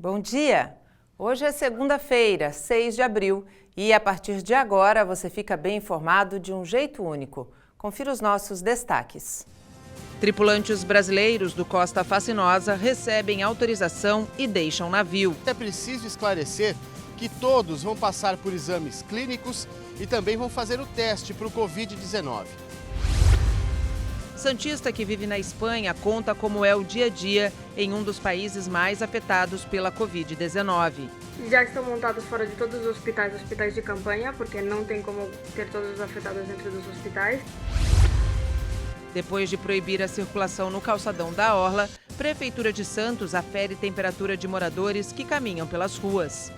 Bom dia! Hoje é segunda-feira, 6 de abril, e a partir de agora você fica bem informado de um jeito único. Confira os nossos destaques. Tripulantes brasileiros do Costa Fascinosa recebem autorização e deixam navio. É preciso esclarecer que todos vão passar por exames clínicos e também vão fazer o teste para o Covid-19. Santista que vive na Espanha conta como é o dia a dia em um dos países mais afetados pela Covid-19. Já estão montados fora de todos os hospitais de campanha, porque não tem como ter todos os afetados dentro dos hospitais. Depois de proibir a circulação no calçadão da Orla, Prefeitura de Santos afere temperatura de moradores que caminham pelas ruas.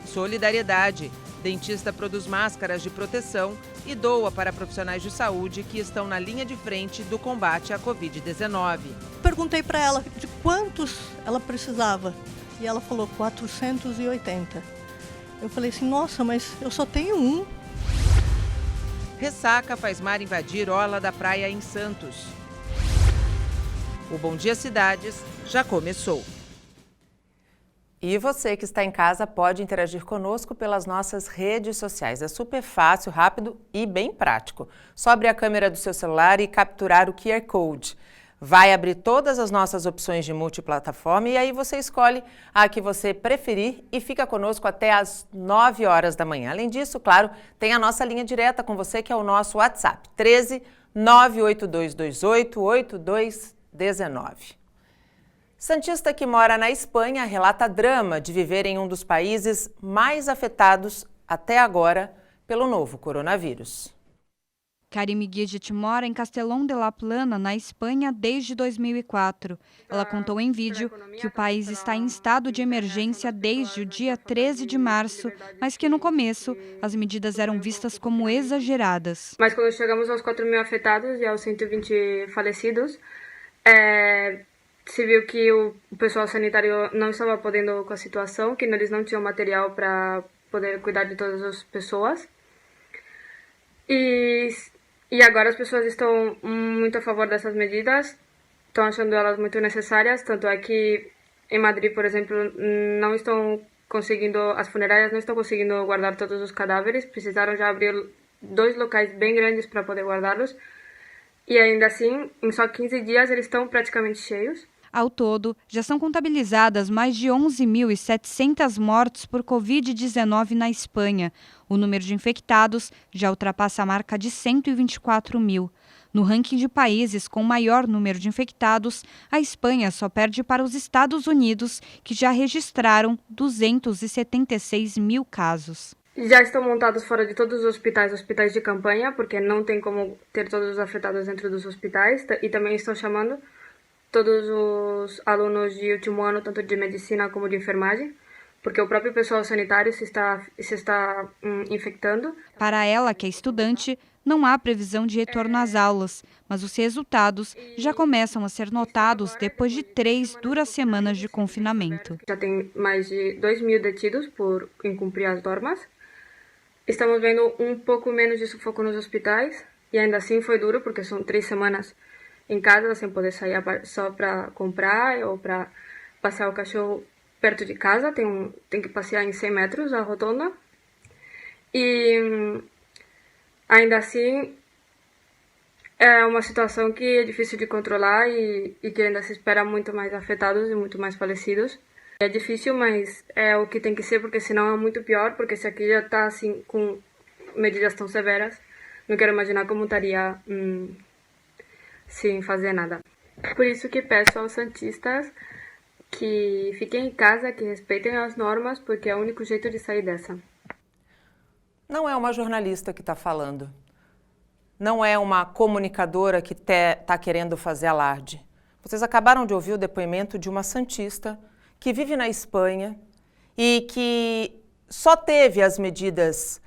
Solidariedade. Dentista produz máscaras de proteção e doa para profissionais de saúde que estão na linha de frente do combate à Covid-19. Perguntei para ela de quantos ela precisava e ela falou 480. Eu falei assim, nossa, mas eu só tenho um. Ressaca faz mar invadir orla da praia em Santos. O Bom Dia Cidades já começou. E você que está em casa pode interagir conosco pelas nossas redes sociais. É super fácil, rápido e bem prático. Só abrir a câmera do seu celular e capturar o QR Code. Vai abrir todas as nossas opções de multiplataforma e aí você escolhe a que você preferir e fica conosco até às 9 horas da manhã. Além disso, claro, tem a nossa linha direta com você, que é o nosso WhatsApp, 13 98228 8219. Santista que mora na Espanha relata drama de viver em um dos países mais afetados até agora pelo novo coronavírus. Karime Guidit mora em Castellón de la Plana, na Espanha, desde 2004. Ela contou em vídeo que o país está em estado de emergência desde o dia 13 de março, mas que no começo as medidas eram vistas como exageradas. Mas quando chegamos aos 4.000 afetados e aos 120 falecidos, se viu que o pessoal sanitário não estava podendo com a situação, que eles não tinham material para poder cuidar de todas as pessoas. E agora as pessoas estão muito a favor dessas medidas, estão achando elas muito necessárias, tanto é que em Madrid, por exemplo, as funerárias não estão conseguindo guardar todos os cadáveres, precisaram já abrir 2 locais bem grandes para poder guardá-los, e ainda assim, em só 15 dias, eles estão praticamente cheios. Ao todo, já são contabilizadas mais de 11.700 mortes por Covid-19 na Espanha. O número de infectados já ultrapassa a marca de 124 mil. No ranking de países com maior número de infectados, a Espanha só perde para os Estados Unidos, que já registraram 276 mil casos. Já estão montados fora de todos os hospitais de campanha, porque não tem como ter todos os afetados dentro dos hospitais, e também estão chamando todos os alunos de último ano, tanto de medicina como de enfermagem, porque o próprio pessoal sanitário se está infectando. Para ela, que é estudante, não há previsão de retorno às aulas, mas os resultados já começam a ser notados depois de 3 duras semanas de confinamento. Já tem mais de 2.000 detidos por incumprir as normas. Estamos vendo um pouco menos de sufoco nos hospitais, e ainda assim foi duro, porque são 3 semanas em casa, sem poder sair só para comprar ou para passear o cachorro perto de casa. Tem que passear em 100 metros a rotonda. E ainda assim é uma situação que é difícil de controlar e que ainda se espera muito mais afetados e muito mais falecidos. É difícil, mas é o que tem que ser, porque senão é muito pior, porque se aqui já está assim, com medidas tão severas, não quero imaginar como estaria sem fazer nada. Por isso que peço aos santistas que fiquem em casa, que respeitem as normas, porque é o único jeito de sair dessa. Não é uma jornalista que está falando. Não é uma comunicadora que está querendo fazer alarde. Vocês acabaram de ouvir o depoimento de uma santista que vive na Espanha e que só teve as medidas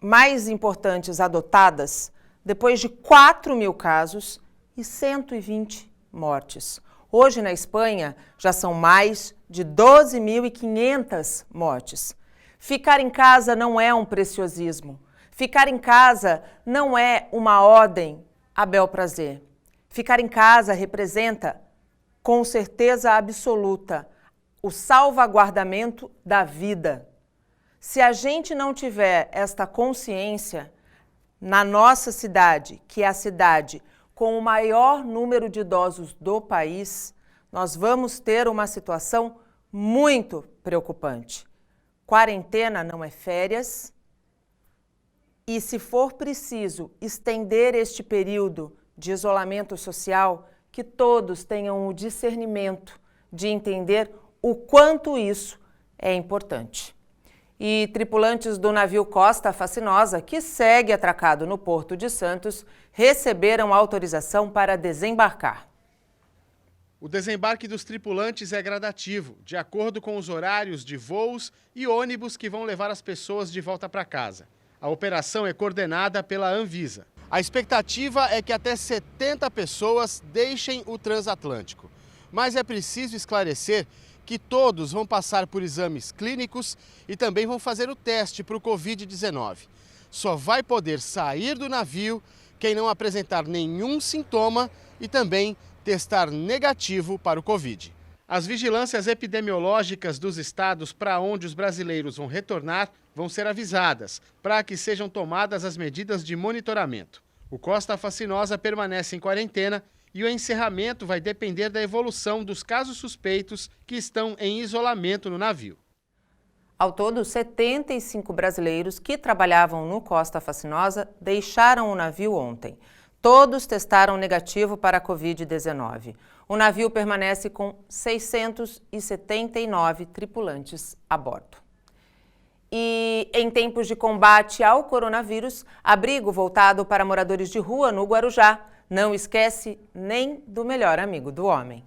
mais importantes adotadas depois de 4.000 casos e 120 mortes. Hoje, na Espanha, já são mais de 12.500 mortes. Ficar em casa não é um preciosismo. Ficar em casa não é uma ordem a bel prazer. Ficar em casa representa com certeza absoluta, o salvaguardamento da vida. Se a gente não tiver esta consciência, na nossa cidade, que é a cidade com o maior número de idosos do país, nós vamos ter uma situação muito preocupante. Quarentena não é férias e, se for preciso estender este período de isolamento social, que todos tenham o discernimento de entender o quanto isso é importante. E tripulantes do navio Costa Fascinosa, que segue atracado no Porto de Santos, receberam autorização para desembarcar. O desembarque dos tripulantes é gradativo, de acordo com os horários de voos e ônibus que vão levar as pessoas de volta para casa. A operação é coordenada pela Anvisa. A expectativa é que até 70 pessoas deixem o transatlântico. Mas é preciso esclarecer que todos vão passar por exames clínicos e também vão fazer o teste para o Covid-19. Só vai poder sair do navio quem não apresentar nenhum sintoma e também testar negativo para o Covid. As vigilâncias epidemiológicas dos estados para onde os brasileiros vão retornar vão ser avisadas, para que sejam tomadas as medidas de monitoramento. O Costa Fascinosa permanece em quarentena e o encerramento vai depender da evolução dos casos suspeitos que estão em isolamento no navio. Ao todo, 75 brasileiros que trabalhavam no Costa Fascinosa deixaram o navio ontem. Todos testaram negativo para a Covid-19. O navio permanece com 679 tripulantes a bordo. E em tempos de combate ao coronavírus, abrigo voltado para moradores de rua no Guarujá. Não esquece nem do melhor amigo do homem.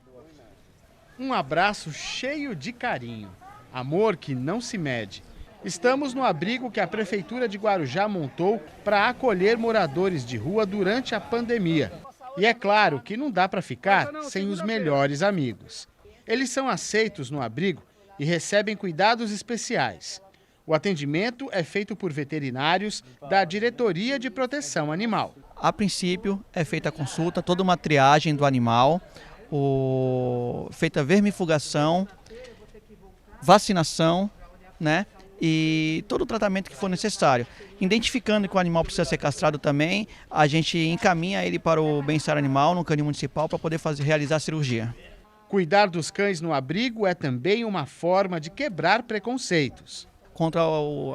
Um abraço cheio de carinho, amor que não se mede. Estamos no abrigo que a Prefeitura de Guarujá montou para acolher moradores de rua durante a pandemia. E é claro que não dá para ficar sem os melhores amigos. Eles são aceitos no abrigo e recebem cuidados especiais. O atendimento é feito por veterinários da Diretoria de Proteção Animal. A princípio, é feita a consulta, toda uma triagem do animal, feita a vermifugação, vacinação, né? E todo o tratamento que for necessário. Identificando que o animal precisa ser castrado também, a gente encaminha ele para o bem-estar animal no canil municipal para poder realizar a cirurgia. Cuidar dos cães no abrigo é também uma forma de quebrar preconceitos. Contra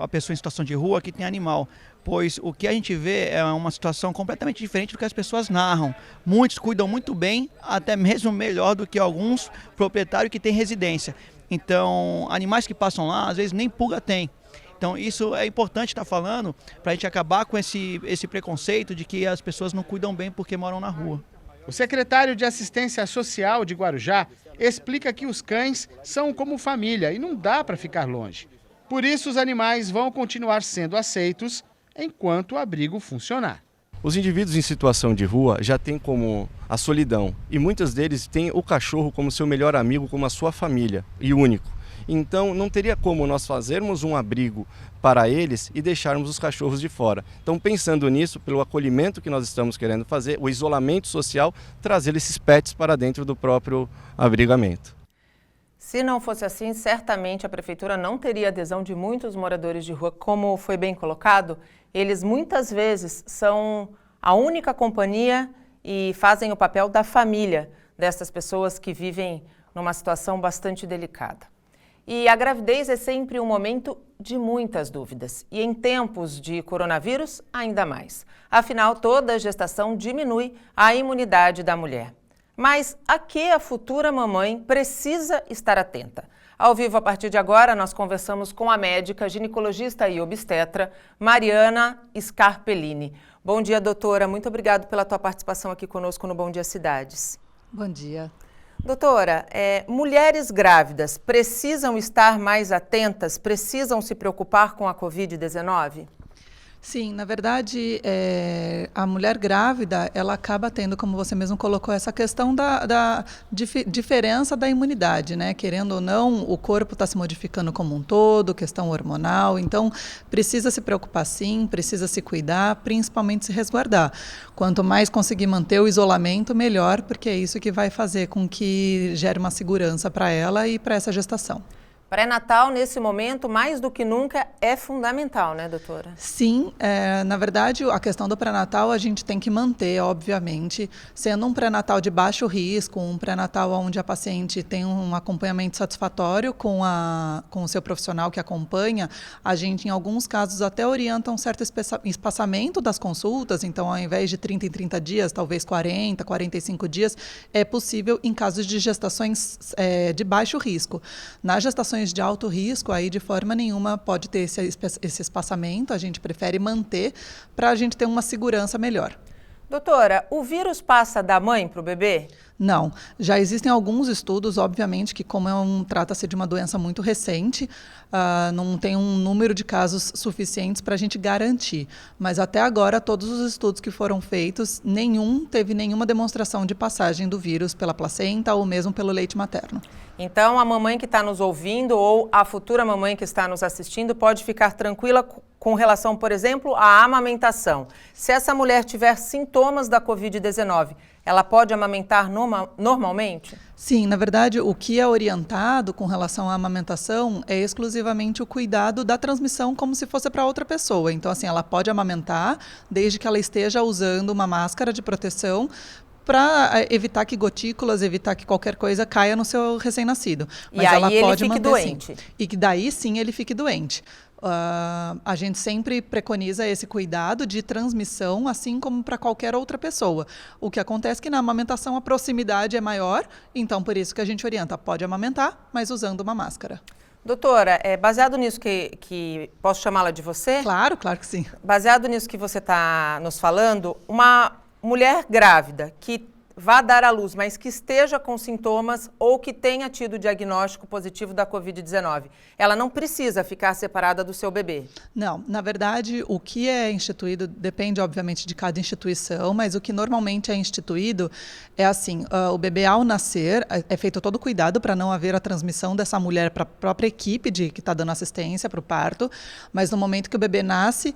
a pessoa em situação de rua que tem animal, pois o que a gente vê é uma situação completamente diferente do que as pessoas narram. Muitos cuidam muito bem, até mesmo melhor do que alguns proprietários que têm residência. Então, animais que passam lá, às vezes nem pulga tem. Então, isso é importante estar falando para a gente acabar com esse preconceito de que as pessoas não cuidam bem porque moram na rua. O secretário de Assistência Social de Guarujá explica que os cães são como família e não dá para ficar longe. Por isso, os animais vão continuar sendo aceitos enquanto o abrigo funcionar. Os indivíduos em situação de rua já têm como a solidão e muitos deles têm o cachorro como seu melhor amigo, como a sua família e único. Então não teria como nós fazermos um abrigo para eles e deixarmos os cachorros de fora. Então, pensando nisso, pelo acolhimento que nós estamos querendo fazer, o isolamento social, trazer esses pets para dentro do próprio abrigamento. Se não fosse assim, certamente a prefeitura não teria adesão de muitos moradores de rua. Como foi bem colocado, eles muitas vezes são a única companhia e fazem o papel da família dessas pessoas que vivem numa situação bastante delicada. E a gravidez é sempre um momento de muitas dúvidas. E em tempos de coronavírus, ainda mais. Afinal, toda gestação diminui a imunidade da mulher. Mas a que a futura mamãe precisa estar atenta? Ao vivo, a partir de agora, nós conversamos com a médica, ginecologista e obstetra, Mariana Scarpellini. Bom dia, doutora. Muito obrigada pela tua participação aqui conosco no Bom Dia Cidades. Bom dia. Doutora, mulheres grávidas precisam estar mais atentas, precisam se preocupar com a Covid-19? Sim, na verdade, a mulher grávida, ela acaba tendo, como você mesmo colocou, essa questão da diferença da imunidade, né? Querendo ou não, o corpo está se modificando como um todo, questão hormonal, então precisa se preocupar sim, precisa se cuidar, principalmente se resguardar. Quanto mais conseguir manter o isolamento, melhor, porque é isso que vai fazer com que gere uma segurança para ela e para essa gestação. Pré-natal, nesse momento, mais do que nunca, é fundamental, né, doutora? Sim, na verdade, a questão do pré-natal a gente tem que manter, obviamente, sendo um pré-natal de baixo risco, um pré-natal onde a paciente tem um acompanhamento satisfatório com o seu profissional que acompanha, a gente, em alguns casos, até orienta um certo espaçamento das consultas, então, ao invés de 30 em 30 dias, talvez 40, 45 dias, é possível em casos de gestações de baixo risco. Nas gestações de alto risco, aí de forma nenhuma pode ter esse espaçamento, a gente prefere manter para a gente ter uma segurança melhor. Doutora, o vírus passa da mãe para o bebê? Não, já existem alguns estudos, obviamente, que como trata-se de uma doença muito recente, não tem um número de casos suficientes para a gente garantir. Mas até agora, todos os estudos que foram feitos, nenhum teve nenhuma demonstração de passagem do vírus pela placenta ou mesmo pelo leite materno. Então, a mamãe que está nos ouvindo ou a futura mamãe que está nos assistindo pode ficar tranquila com relação, por exemplo, à amamentação. Se essa mulher tiver sintomas da Covid-19, ela pode amamentar normalmente? Sim, na verdade, o que é orientado com relação à amamentação é exclusivamente o cuidado da transmissão como se fosse para outra pessoa. Então, assim, ela pode amamentar desde que ela esteja usando uma máscara de proteção para evitar que gotículas, evitar que qualquer coisa caia no seu recém-nascido. Mas e ela aí pode ele fique doente. Sim. E que daí sim ele fique doente. A gente sempre preconiza esse cuidado de transmissão, assim como para qualquer outra pessoa. O que acontece é que na amamentação a proximidade é maior, então por isso que a gente orienta, pode amamentar, mas usando uma máscara. Doutora, baseado nisso que posso chamá-la de você? Claro, claro que sim. Baseado nisso que você está nos falando, uma mulher grávida que vá dar à luz, mas que esteja com sintomas ou que tenha tido diagnóstico positivo da Covid-19, ela não precisa ficar separada do seu bebê? Não, na verdade, o que é instituído depende, obviamente, de cada instituição, mas o que normalmente é instituído é assim, o bebê ao nascer, é feito todo o cuidado para não haver a transmissão dessa mulher para a própria equipe que está dando assistência para o parto, mas no momento que o bebê nasce,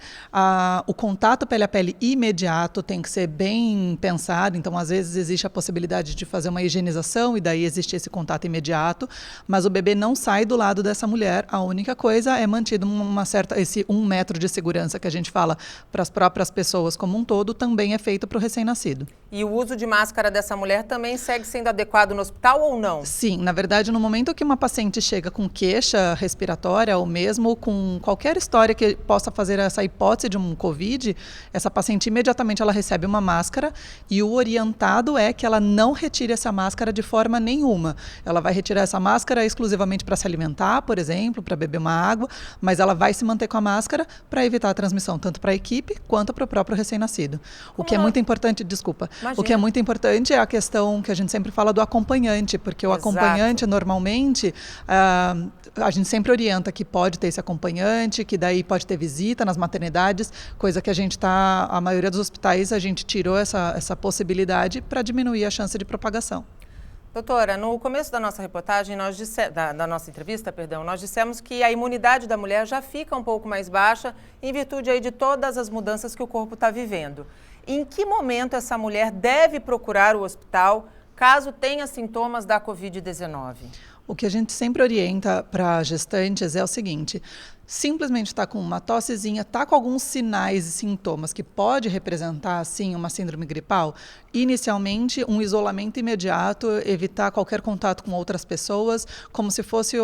o contato pele a pele imediato tem que ser bem pensado, então às vezes existe a possibilidade de fazer uma higienização e daí existe esse contato imediato, mas o bebê não sai do lado dessa mulher, a única coisa é mantido esse 1 metro de segurança que a gente fala para as próprias pessoas como um todo, também é feito para o recém-nascido. E o uso de máscara dessa mulher também segue sendo adequado no hospital ou não? Sim, na verdade, no momento que uma paciente chega com queixa respiratória ou mesmo com qualquer história que possa fazer essa hipótese de um COVID, essa paciente imediatamente ela recebe uma máscara e o orientado é que ela não retire essa máscara de forma nenhuma. Ela vai retirar essa máscara exclusivamente para se alimentar, por exemplo, para beber uma água, mas ela vai se manter com a máscara para evitar a transmissão tanto para a equipe quanto para o próprio recém-nascido. O que é muito importante, desculpa, Imagina. O que é muito importante é a questão que a gente sempre fala do acompanhante, porque o acompanhante normalmente, a gente sempre orienta que pode ter esse acompanhante, que daí pode ter visita nas maternidades, coisa que a maioria dos hospitais a gente tirou essa possibilidade para diminuir a chance de propagação. Doutora, no começo da nossa reportagem, da nossa entrevista, nós dissemos que a imunidade da mulher já fica um pouco mais baixa em virtude aí de todas as mudanças que o corpo está vivendo. Em que momento essa mulher deve procurar o hospital caso tenha sintomas da Covid-19? O que a gente sempre orienta para gestantes é o seguinte: simplesmente está com uma tossezinha, está com alguns sinais e sintomas que pode representar, assim, uma síndrome gripal, inicialmente um isolamento imediato, evitar qualquer contato com outras pessoas, como se fosse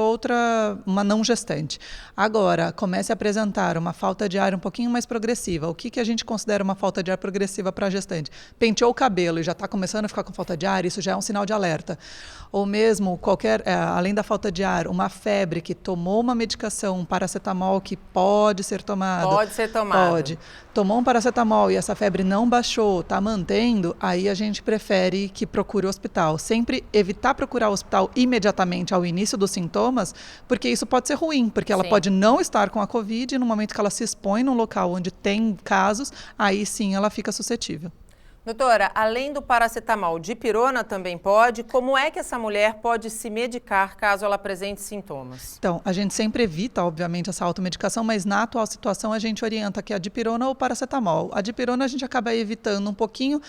uma não gestante. Agora, comece a apresentar uma falta de ar um pouquinho mais progressiva. O que a gente considera uma falta de ar progressiva para a gestante? Penteou o cabelo e já está começando a ficar com falta de ar, isso já é um sinal de alerta. Ou mesmo além da falta de ar, uma febre, que tomou uma medicação, um paracetamol que pode ser tomado. Pode ser tomado. Pode. Tomou um paracetamol e essa febre não baixou, está mantendo, aí a gente prefere que procure o hospital. Sempre evitar procurar o hospital imediatamente ao início dos sintomas, porque isso pode ser ruim, porque ela Sim. pode não estar com a Covid e no momento que ela se expõe num local onde tem casos, aí sim ela fica suscetível. Doutora, além do paracetamol, dipirona também pode? Como é que essa mulher pode se medicar caso ela apresente sintomas? Então, a gente sempre evita, obviamente, essa automedicação, mas na atual situação a gente orienta que a dipirona ou o paracetamol. A dipirona a gente acaba evitando um pouquinho,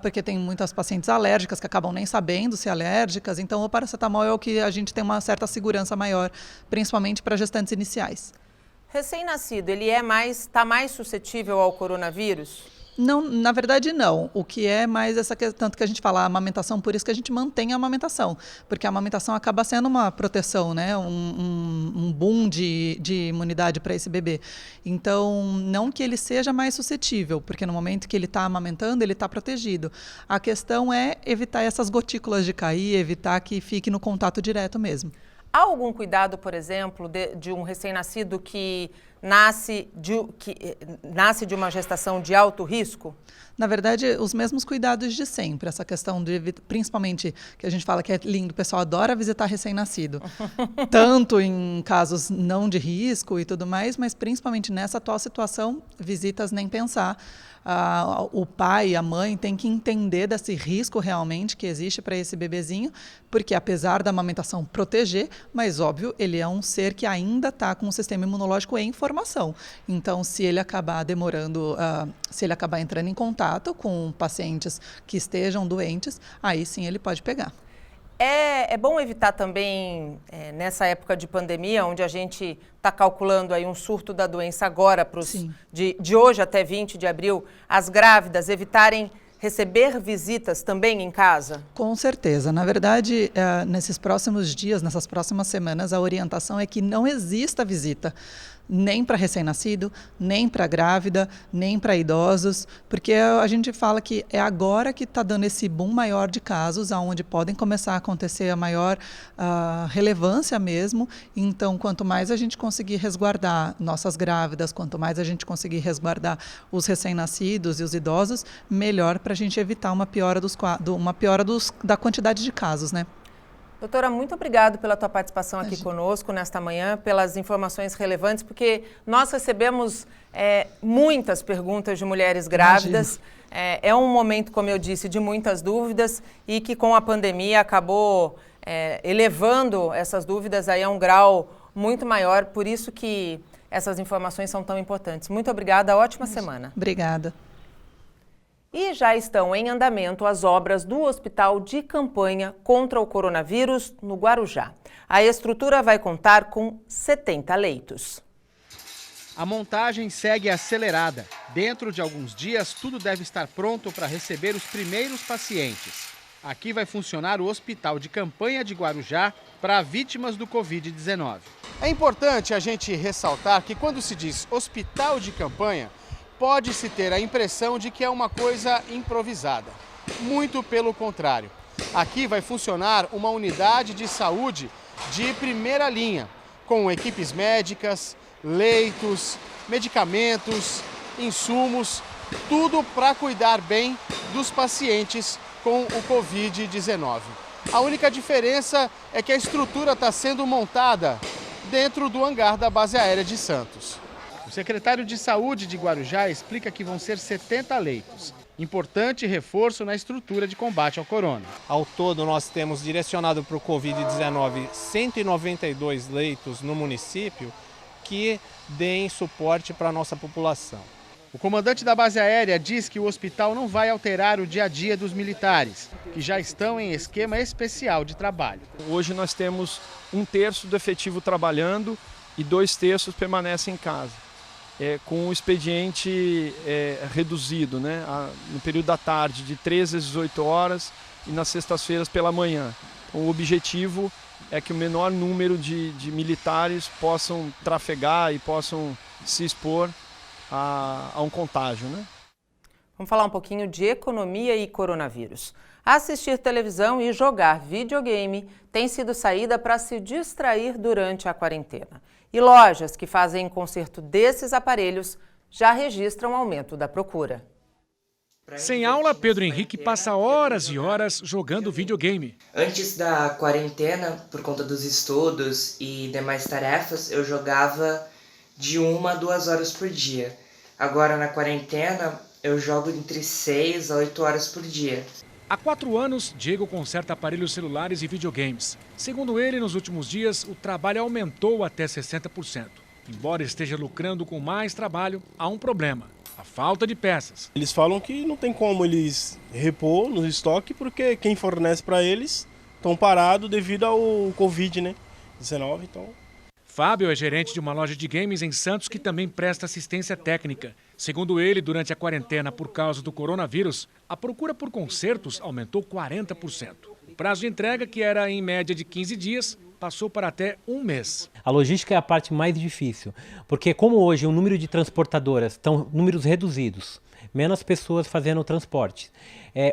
porque tem muitas pacientes alérgicas que acabam nem sabendo se alérgicas, então o paracetamol é o que a gente tem uma certa segurança maior, principalmente para gestantes iniciais. Recém-nascido, ele está mais suscetível ao coronavírus? Não, na verdade não. O que é mais essa questão, tanto que a gente fala a amamentação, por isso que a gente mantém a amamentação, porque a amamentação acaba sendo uma proteção, né? Um boom de imunidade para esse bebê. Então, não que ele seja mais suscetível, porque no momento que ele está amamentando, ele está protegido. A questão é evitar essas gotículas de cair, evitar que fique no contato direto mesmo. Há algum cuidado, por exemplo, de um recém-nascido que nasce de uma gestação de alto risco? Na verdade, os mesmos cuidados de sempre. Essa questão de, principalmente, que a gente fala que é lindo, o pessoal adora visitar recém-nascido. Tanto em casos não de risco e tudo mais, mas principalmente nessa atual situação, visitas nem pensar. O pai e a mãe têm que entender desse risco realmente que existe para esse bebezinho, porque apesar da amamentação proteger, mas óbvio, ele é um ser que ainda está com o sistema imunológico em formação. Então, se ele acabar demorando, se ele acabar entrando em contato com pacientes que estejam doentes, aí sim ele pode pegar. É bom evitar também, nessa época de pandemia, onde a gente está calculando aí um surto da doença agora, de hoje até 20 de abril, as grávidas evitarem receber visitas também em casa? Com certeza. Na verdade, nesses próximos dias, nessas próximas semanas, a orientação é que não exista visita, nem para recém-nascido, nem para grávida, nem para idosos, porque a gente fala que é agora que está dando esse boom maior de casos, onde podem começar a acontecer a maior relevância mesmo. Então, quanto mais a gente conseguir resguardar nossas grávidas, quanto mais a gente conseguir resguardar os recém-nascidos e os idosos, melhor para a gente evitar uma piora da quantidade de casos, né? Doutora, muito obrigado pela tua participação aqui conosco nesta manhã, pelas informações relevantes, porque nós recebemos muitas perguntas de mulheres grávidas. É um momento, como eu disse, de muitas dúvidas e que com a pandemia acabou elevando essas dúvidas aí a um grau muito maior, por isso que essas informações são tão importantes. Muito obrigada, ótima semana. Obrigada. E já estão em andamento as obras do Hospital de Campanha contra o coronavírus no Guarujá. A estrutura vai contar com 70 leitos. A montagem segue acelerada. Dentro de alguns dias, tudo deve estar pronto para receber os primeiros pacientes. Aqui vai funcionar o Hospital de Campanha de Guarujá para vítimas do Covid-19. É importante a gente ressaltar que quando se diz Hospital de Campanha, pode-se ter a impressão de que é uma coisa improvisada. Muito pelo contrário. Aqui vai funcionar uma unidade de saúde de primeira linha, com equipes médicas, leitos, medicamentos, insumos, tudo para cuidar bem dos pacientes com o Covid-19. A única diferença é que a estrutura está sendo montada dentro do hangar da Base Aérea de Santos. O secretário de Saúde de Guarujá explica que vão ser 70 leitos. Importante reforço na estrutura de combate ao corona. Ao todo, nós temos direcionado para o Covid-19 192 leitos no município que deem suporte para a nossa população. O comandante da base aérea diz que o hospital não vai alterar o dia a dia dos militares, que já estão em esquema especial de trabalho. Hoje nós temos 1/3 do efetivo trabalhando e 2/3 permanecem em casa. Com o expediente reduzido, né? No período da tarde, de 13 às 18 horas e nas sextas-feiras pela manhã. O objetivo é que o menor número de militares possam trafegar e possam se expor a um contágio, né? Vamos falar um pouquinho de economia e coronavírus. Assistir televisão e jogar videogame tem sido saída para se distrair durante a quarentena. E lojas que fazem conserto desses aparelhos já registram aumento da procura. Sem aula, Pedro Henrique passa horas e horas jogando videogame. Antes da quarentena, por conta dos estudos e demais tarefas, eu jogava de 1 a 2 horas por dia. Agora, na quarentena, eu jogo entre 6 a 8 horas por dia. Há 4 anos, Diego conserta aparelhos celulares e videogames. Segundo ele, nos últimos dias, o trabalho aumentou até 60%. Embora esteja lucrando com mais trabalho, há um problema: a falta de peças. Eles falam que não tem como eles repor no estoque porque quem fornece para eles estão parados devido ao Covid-19. Então... Fábio é gerente de uma loja de games em Santos que também presta assistência técnica. Segundo ele, durante a quarentena por causa do coronavírus, a procura por consertos aumentou 40%. O prazo de entrega, que era em média de 15 dias, passou para até 1 mês. A logística é a parte mais difícil, porque como hoje o número de transportadoras estão números reduzidos, menos pessoas fazendo o transporte.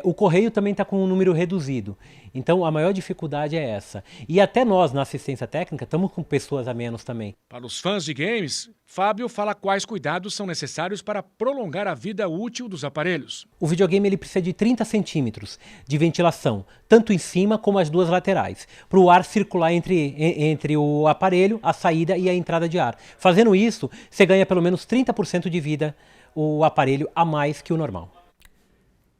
O correio também está com um número reduzido. Então a maior dificuldade é essa. E até nós, na assistência técnica, estamos com pessoas a menos também. Para os fãs de games, Fábio fala quais cuidados são necessários para prolongar a vida útil dos aparelhos. O videogame ele precisa de 30 centímetros de ventilação, tanto em cima como as duas laterais, para o ar circular entre o aparelho, a saída e a entrada de ar. Fazendo isso, você ganha pelo menos 30% de vida o aparelho a mais que o normal.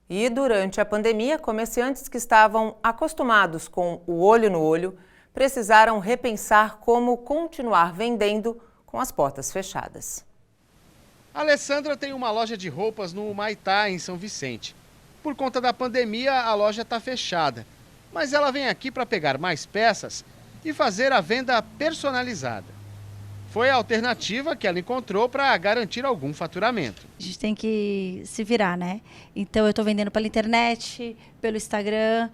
E durante a pandemia, comerciantes que estavam acostumados com o olho no olho precisaram repensar como continuar vendendo com as portas fechadas. A Alessandra tem uma loja de roupas no Humaitá, em São Vicente. Por conta da pandemia, a loja está fechada, mas ela vem aqui para pegar mais peças e fazer a venda personalizada. Foi a alternativa que ela encontrou para garantir algum faturamento. A gente tem que se virar, né? Então eu estou vendendo pela internet, pelo Instagram,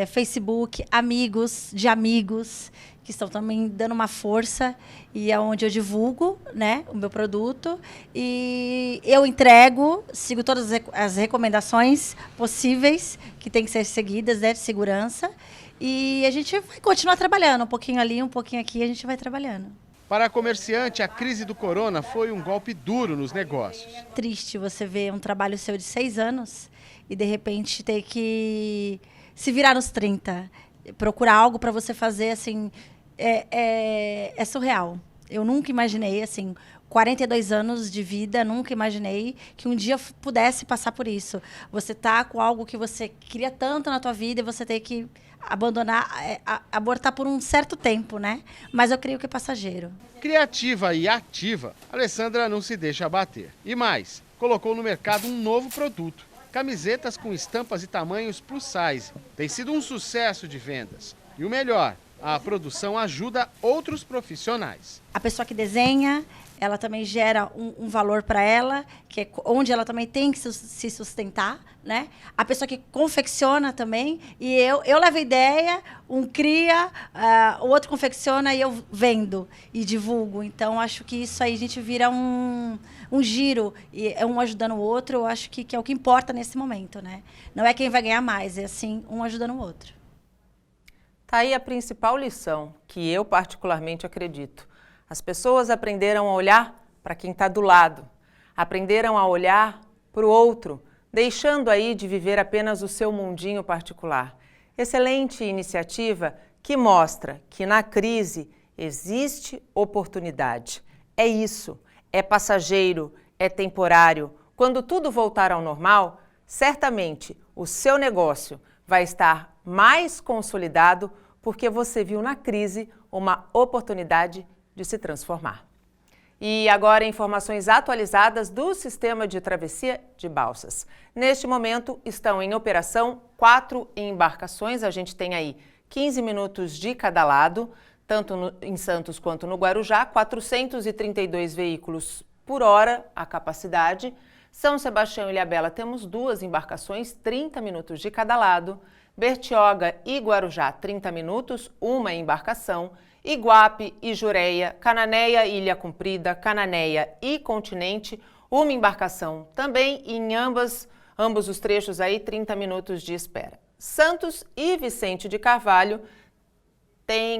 Facebook, amigos de amigos que estão também dando uma força e é onde eu divulgo, né, o meu produto e eu entrego, sigo todas as recomendações possíveis que tem que ser seguidas, né, de segurança, e a gente vai continuar trabalhando, um pouquinho ali, um pouquinho aqui, a gente vai trabalhando. Para a comerciante, a crise do corona foi um golpe duro nos negócios. Triste você ver um trabalho seu de 6 anos e, de repente, ter que se virar nos 30. Procurar algo para você fazer, assim, é surreal. Eu nunca imaginei, assim, 42 anos de vida, nunca imaginei que um dia pudesse passar por isso. Você tá com algo que você queria tanto na tua vida e você ter que abandonar, abortar por um certo tempo, né? Mas eu creio que é passageiro. Criativa e ativa, Alessandra não se deixa abater. E mais, colocou no mercado um novo produto. Camisetas com estampas e tamanhos plus size. Tem sido um sucesso de vendas. E o melhor, a produção ajuda outros profissionais. A pessoa que desenha, ela também gera um valor para ela, que é onde ela também tem que se sustentar, né? A pessoa que confecciona também, e eu levo a ideia, um cria, o outro confecciona e eu vendo e divulgo. Então, acho que isso aí a gente vira um giro, e é um ajudando o outro, eu acho que é o que importa nesse momento, né? Não é quem vai ganhar mais, é assim, um ajudando o outro. Tá aí a principal lição, que eu particularmente acredito. As pessoas aprenderam a olhar para quem está do lado, aprenderam a olhar para o outro, deixando aí de viver apenas o seu mundinho particular. Excelente iniciativa que mostra que na crise existe oportunidade. É isso, é passageiro, é temporário. Quando tudo voltar ao normal, certamente o seu negócio vai estar mais consolidado porque você viu na crise uma oportunidade de se transformar. E agora informações atualizadas do sistema de travessia de balsas. Neste momento estão em operação 4 embarcações, a gente tem aí 15 minutos de cada lado, tanto em Santos quanto no Guarujá, 432 veículos por hora a capacidade. São Sebastião e Ilhabela temos 2 embarcações, 30 minutos de cada lado. Bertioga e Guarujá, 30 minutos, uma embarcação. Iguape e Jureia, Cananéia e Ilha Comprida, Cananéia e Continente, uma embarcação também, e em ambos Ambos os trechos aí, 30 minutos de espera. Santos e Vicente de Carvalho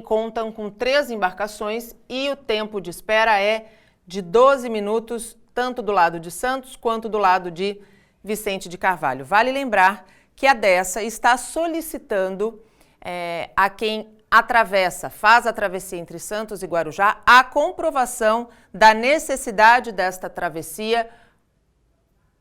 contam com 3 embarcações e o tempo de espera é de 12 minutos, tanto do lado de Santos quanto do lado de Vicente de Carvalho. Vale lembrar que a Dessa está solicitando a quem faz a travessia entre Santos e Guarujá, a comprovação da necessidade desta travessia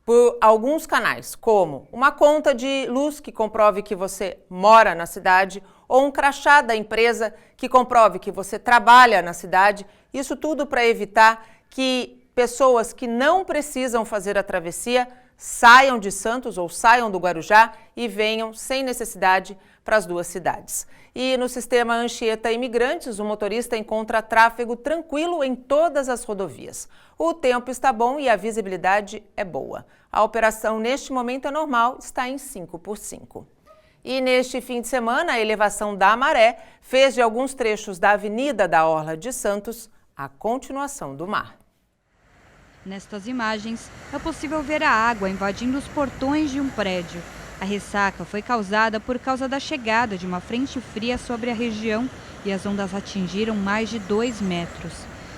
por alguns canais, como uma conta de luz que comprove que você mora na cidade ou um crachá da empresa que comprove que você trabalha na cidade. Isso tudo para evitar que pessoas que não precisam fazer a travessia saiam de Santos ou saiam do Guarujá e venham sem necessidade para as duas cidades. E no sistema Anchieta Imigrantes, o motorista encontra tráfego tranquilo em todas as rodovias. O tempo está bom e a visibilidade é boa. A operação neste momento é normal, está em 5x5. E neste fim de semana, a elevação da maré fez de alguns trechos da Avenida da Orla de Santos a continuação do mar. Nestas imagens, é possível ver a água invadindo os portões de um prédio. A ressaca foi causada por causa da chegada de uma frente fria sobre a região e as ondas atingiram mais de 2 metros.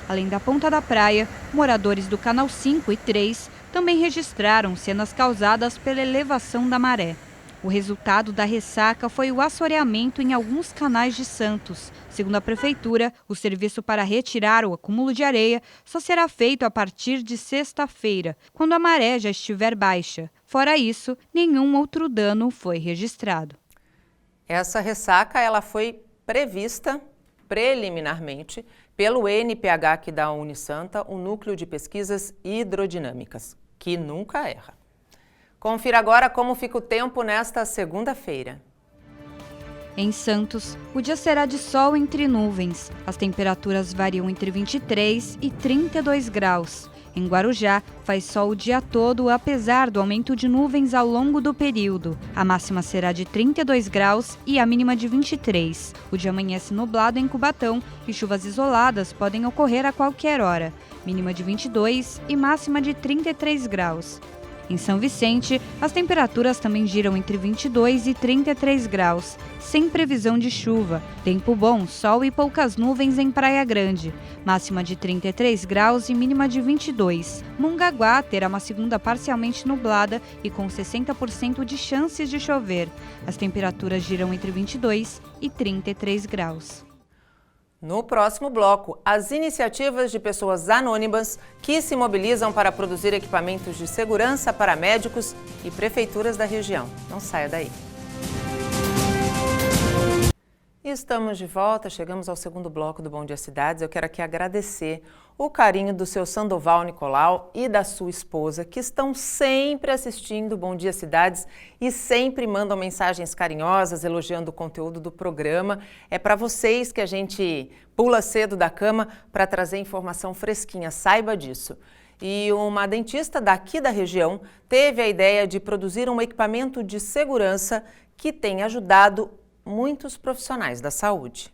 Além da ponta da praia, moradores do canal 5 e 3 também registraram cenas causadas pela elevação da maré. O resultado da ressaca foi o assoreamento em alguns canais de Santos. Segundo a Prefeitura, o serviço para retirar o acúmulo de areia só será feito a partir de sexta-feira, quando a maré já estiver baixa. Fora isso, nenhum outro dano foi registrado. Essa ressaca ela foi prevista preliminarmente pelo NPH aqui da Unisanta, o Núcleo de Pesquisas Hidrodinâmicas, que nunca erra. Confira agora como fica o tempo nesta segunda-feira. Em Santos, o dia será de sol entre nuvens. As temperaturas variam entre 23 e 32 graus. Em Guarujá, faz sol o dia todo, apesar do aumento de nuvens ao longo do período. A máxima será de 32 graus e a mínima de 23. O dia amanhece nublado em Cubatão e chuvas isoladas podem ocorrer a qualquer hora. Mínima de 22 e máxima de 33 graus. Em São Vicente, as temperaturas também giram entre 22 e 33 graus, sem previsão de chuva. Tempo bom, sol e poucas nuvens em Praia Grande. Máxima de 33 graus e mínima de 22. Mongaguá terá uma segunda parcialmente nublada e com 60% de chances de chover. As temperaturas giram entre 22 e 33 graus. No próximo bloco, as iniciativas de pessoas anônimas que se mobilizam para produzir equipamentos de segurança para médicos e prefeituras da região. Não saia daí. Estamos de volta, chegamos ao segundo bloco do Bom Dia Cidades. Eu quero aqui agradecer o carinho do seu Sandoval Nicolau e da sua esposa, que estão sempre assistindo Bom Dia Cidades e sempre mandam mensagens carinhosas, elogiando o conteúdo do programa. É para vocês que a gente pula cedo da cama para trazer informação fresquinha, saiba disso. E uma dentista daqui da região teve a ideia de produzir um equipamento de segurança que tem ajudado muitos profissionais da saúde.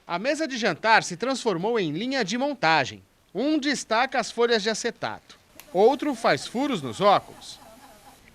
A mesa de jantar se transformou em linha de montagem. Um destaca as folhas de acetato, outro faz furos nos óculos.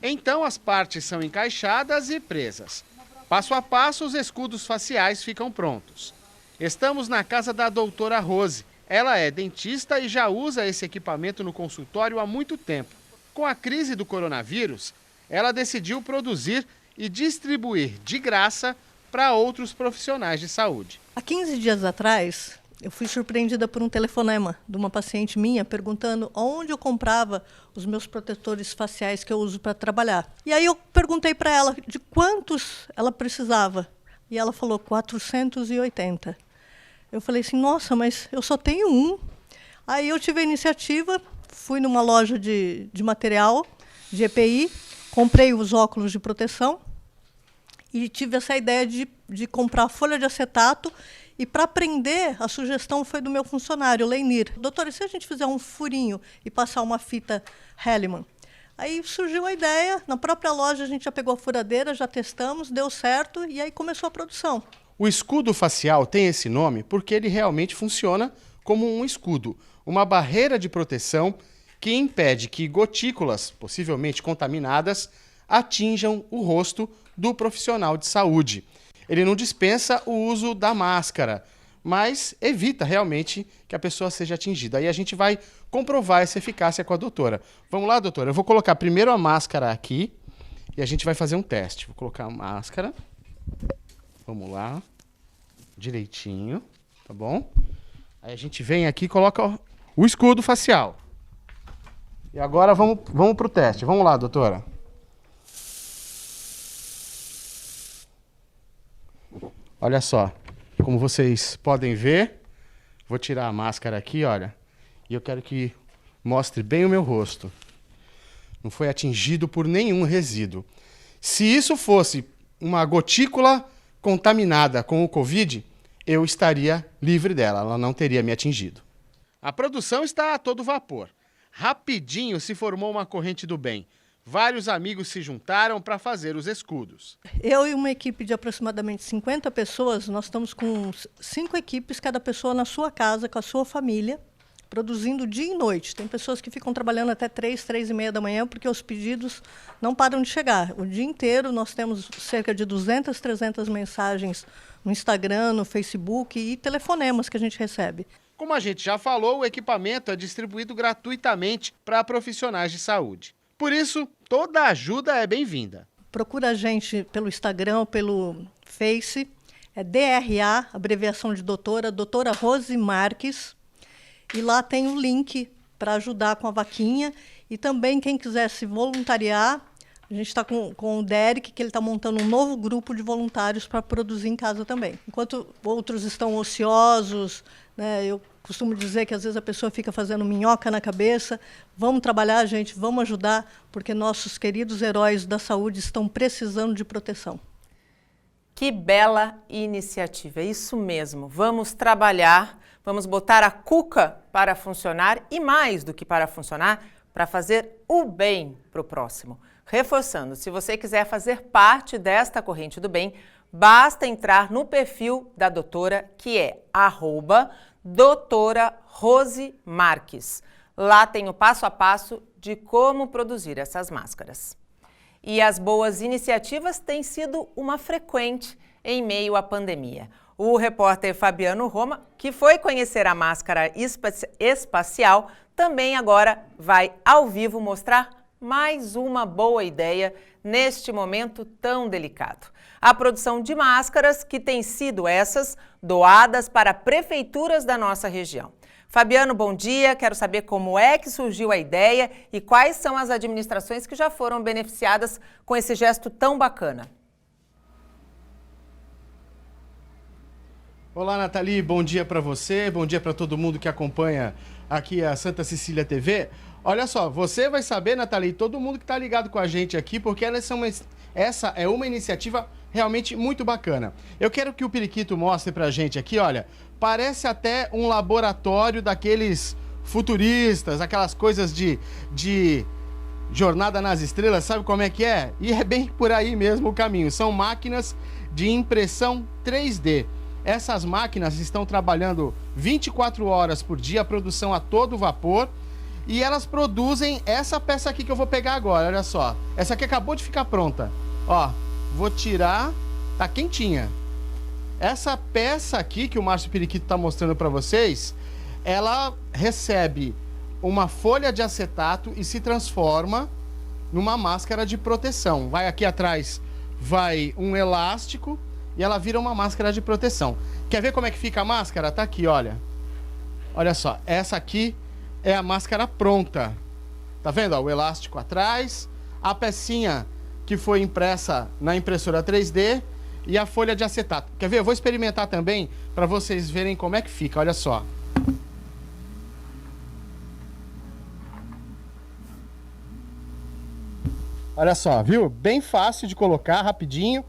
Então as partes são encaixadas e presas. Passo a passo, os escudos faciais ficam prontos. Estamos na casa da doutora Rose. Ela é dentista e já usa esse equipamento no consultório há muito tempo. Com a crise do coronavírus, ela decidiu produzir e distribuir de graça para outros profissionais de saúde. Há 15 dias atrás, eu fui surpreendida por um telefonema de uma paciente minha perguntando onde eu comprava os meus protetores faciais que eu uso para trabalhar. E aí eu perguntei para ela de quantos ela precisava. E ela falou 480. Eu falei assim, nossa, mas eu só tenho um. Aí eu tive a iniciativa, fui numa loja de material, de EPI, comprei os óculos de proteção e tive essa ideia de comprar folha de acetato. E para aprender, a sugestão foi do meu funcionário, Leinir. Doutora, e se a gente fizer um furinho e passar uma fita Hellman? Aí surgiu a ideia, na própria loja a gente já pegou a furadeira, já testamos, deu certo e aí começou a produção. O escudo facial tem esse nome porque ele realmente funciona como um escudo, uma barreira de proteção que impede que gotículas, possivelmente contaminadas, atinjam o rosto do profissional de saúde. Ele não dispensa o uso da máscara, mas evita realmente que a pessoa seja atingida. Aí a gente vai comprovar essa eficácia com a doutora. Vamos lá, doutora? Eu vou colocar primeiro a máscara aqui e a gente vai fazer um teste. Vou colocar a máscara. Vamos lá. Direitinho, tá bom? Aí a gente vem aqui e coloca o escudo facial. E agora vamos pro teste. Vamos lá, doutora. Olha só, como vocês podem ver, vou tirar a máscara aqui, olha, e eu quero que mostre bem o meu rosto. Não foi atingido por nenhum resíduo. Se isso fosse uma gotícula contaminada com o Covid, eu estaria livre dela, ela não teria me atingido. A produção está a todo vapor. Rapidinho se formou uma corrente do bem. Vários amigos se juntaram para fazer os escudos. Eu e uma equipe de aproximadamente 50 pessoas, nós estamos com 5 equipes, cada pessoa na sua casa, com a sua família, produzindo dia e noite. Tem pessoas que ficam trabalhando até 3h30 da manhã, porque os pedidos não param de chegar. O dia inteiro nós temos cerca de 200, 300 mensagens no Instagram, no Facebook e telefonemas que a gente recebe. Como a gente já falou, o equipamento é distribuído gratuitamente para profissionais de saúde. Por isso, toda ajuda é bem-vinda. Procura a gente pelo Instagram, pelo Face, é DRA, abreviação de doutora Rose Marques, e lá tem o link para ajudar com a vaquinha. E também quem quiser se voluntariar, a gente está com o Derek, que ele está montando um novo grupo de voluntários para produzir em casa também. Enquanto outros estão ociosos, né, eu costumo dizer que às vezes a pessoa fica fazendo minhoca na cabeça. Vamos trabalhar, gente, vamos ajudar, porque nossos queridos heróis da saúde estão precisando de proteção. Que bela iniciativa, é isso mesmo. Vamos trabalhar, vamos botar a cuca para funcionar e mais do que para funcionar, para fazer o bem para o próximo. Reforçando, se você quiser fazer parte desta corrente do bem, basta entrar no perfil da doutora, que é @doutora Rose Marques. Lá tem o passo a passo de como produzir essas máscaras. E as boas iniciativas têm sido uma frequente em meio à pandemia. O repórter Fabiano Roma, que foi conhecer a máscara espacial, também agora vai ao vivo mostrar mais uma boa ideia neste momento tão delicado. A produção de máscaras que têm sido essas doadas para prefeituras da nossa região. Fabiano, bom dia. Quero saber como é que surgiu a ideia e quais são as administrações que já foram beneficiadas com esse gesto tão bacana. Olá, Nathalie. Bom dia para você. Bom dia para todo mundo que acompanha aqui a Santa Cecília TV. Olha só, você vai saber, Nathalie, todo mundo que está ligado com a gente aqui, porque essa é uma iniciativa realmente muito bacana. Eu quero que o Periquito mostre pra gente aqui, olha, parece até um laboratório daqueles futuristas, aquelas coisas de Jornada nas Estrelas, sabe como é que é? E é bem por aí mesmo o caminho, são máquinas de impressão 3D. Essas máquinas estão trabalhando 24 horas por dia, a produção a todo vapor, e elas produzem essa peça aqui que eu vou pegar agora, olha só. Essa aqui acabou de ficar pronta. Ó, vou tirar, tá quentinha. Essa peça aqui que o Márcio Periquito tá mostrando para vocês, ela recebe uma folha de acetato e se transforma numa máscara de proteção. Vai aqui atrás, vai um elástico e ela vira uma máscara de proteção. Quer ver como é que fica a máscara? Tá aqui, olha. Olha só, essa aqui é a máscara pronta. Tá vendo? Ó, o elástico atrás, a pecinha que foi impressa na impressora 3D e a folha de acetato. Quer ver? Eu vou experimentar também para vocês verem como é que fica. Olha só. Olha só, viu? Bem fácil de colocar, rapidinho.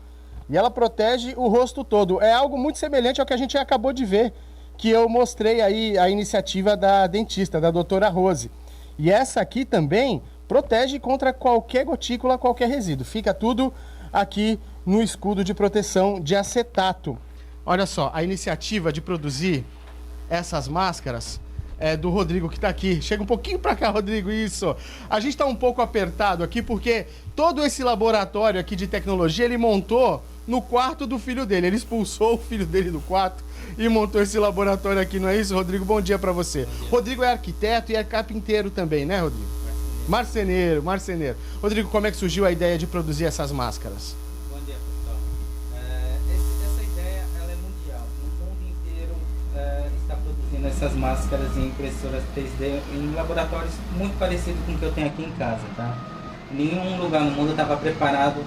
E ela protege o rosto todo. É algo muito semelhante ao que a gente acabou de ver, que eu mostrei aí a iniciativa da dentista, da doutora Rose. E essa aqui também protege contra qualquer gotícula, qualquer resíduo. Fica tudo aqui no escudo de proteção de acetato. Olha só, a iniciativa de produzir essas máscaras do Rodrigo, que está aqui. Chega um pouquinho para cá, Rodrigo, isso. A gente está um pouco apertado aqui, porque todo esse laboratório aqui de tecnologia, ele montou no quarto do filho dele. Ele expulsou o filho dele do quarto e montou esse laboratório aqui, não é isso, Rodrigo? Bom dia para você. Rodrigo é arquiteto e é carpinteiro também, né, Rodrigo? Marceneiro. Rodrigo, como é que surgiu a ideia de produzir essas máscaras? Bom dia, pessoal. Essa ideia ela é mundial. O mundo inteiro está produzindo essas máscaras em impressoras 3D em laboratórios muito parecidos com o que eu tenho aqui em casa, tá? Nenhum lugar no mundo estava preparado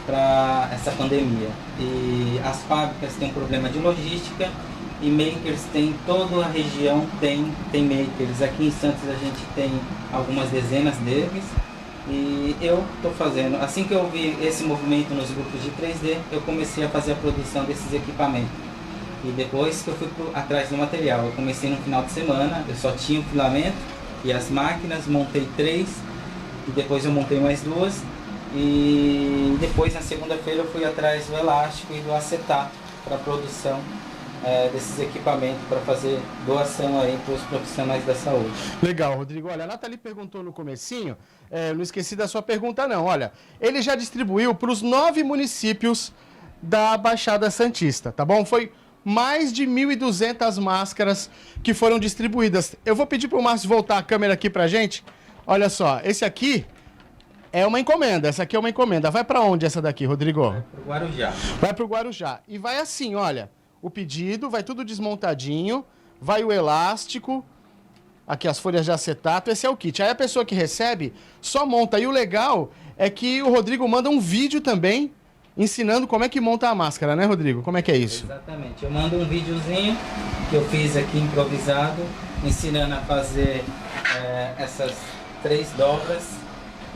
para essa pandemia. E as fábricas têm um problema de logística e makers tem toda a região, tem makers. Aqui em Santos a gente tem algumas dezenas deles e eu estou fazendo. Assim que eu vi esse movimento nos grupos de 3D, eu comecei a fazer a produção desses equipamentos. E depois que eu fui atrás do material, eu comecei no final de semana, eu só tinha o filamento e as máquinas, montei 3 e depois eu montei mais 2. E depois, na segunda-feira, eu fui atrás do elástico e do acetato para a produção desses equipamentos, para fazer doação aí para os profissionais da saúde. Legal, Rodrigo. Olha, a Nathalie perguntou no comecinho, não esqueci da sua pergunta não. Olha, ele já distribuiu para os 9 municípios da Baixada Santista, tá bom? Foi mais de 1.200 máscaras que foram distribuídas. Eu vou pedir para o Márcio voltar a câmera aqui para a gente. Olha só, esse aqui é uma encomenda, essa aqui é uma encomenda. Vai para onde essa daqui, Rodrigo? Vai para o Guarujá. Vai para o Guarujá. E vai assim, olha, o pedido, vai tudo desmontadinho, vai o elástico, aqui as folhas de acetato, esse é o kit. Aí a pessoa que recebe só monta. E o legal é que o Rodrigo manda um vídeo também ensinando como é que monta a máscara, né, Rodrigo? Como é que é isso? Exatamente. Eu mando um videozinho que eu fiz aqui improvisado, ensinando a fazer essas 3 dobras,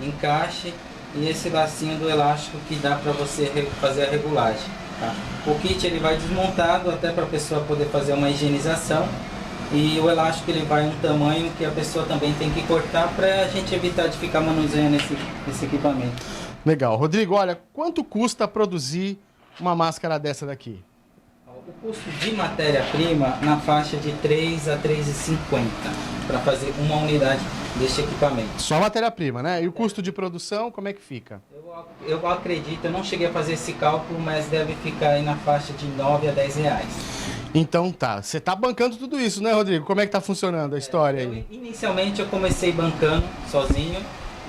encaixe e esse lacinho do elástico que dá para você fazer a regulagem. Tá? O kit ele vai desmontado até para a pessoa poder fazer uma higienização e o elástico ele vai um tamanho que a pessoa também tem que cortar para a gente evitar de ficar manuseando esse equipamento. Legal. Rodrigo, olha, quanto custa produzir uma máscara dessa daqui? O custo de matéria-prima na faixa de 3 a 3,50 para fazer uma unidade deste equipamento. Só matéria-prima, né? E o custo de produção, como é que fica? Eu acredito, eu não cheguei a fazer esse cálculo, mas deve ficar aí na faixa de 9 a 10 reais. Então tá, você tá bancando tudo isso, né, Rodrigo? Como é que tá funcionando a história aí? Inicialmente eu comecei bancando sozinho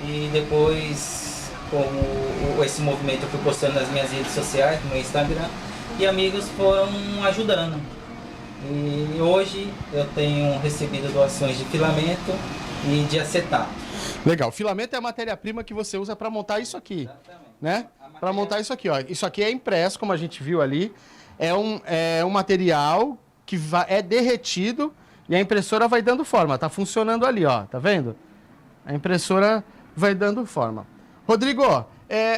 e depois, como esse movimento eu fui postando nas minhas redes sociais, no meu Instagram, e amigos foram ajudando. E hoje eu tenho recebido doações de filamento e de acetato. Legal. Filamento é a matéria-prima que você usa para montar isso aqui. Exatamente. Né? Para montar isso aqui, ó. Isso aqui é impresso, como a gente viu ali. É um material que é derretido e a impressora vai dando forma. Tá funcionando ali, ó. Tá vendo? A impressora vai dando forma. Rodrigo,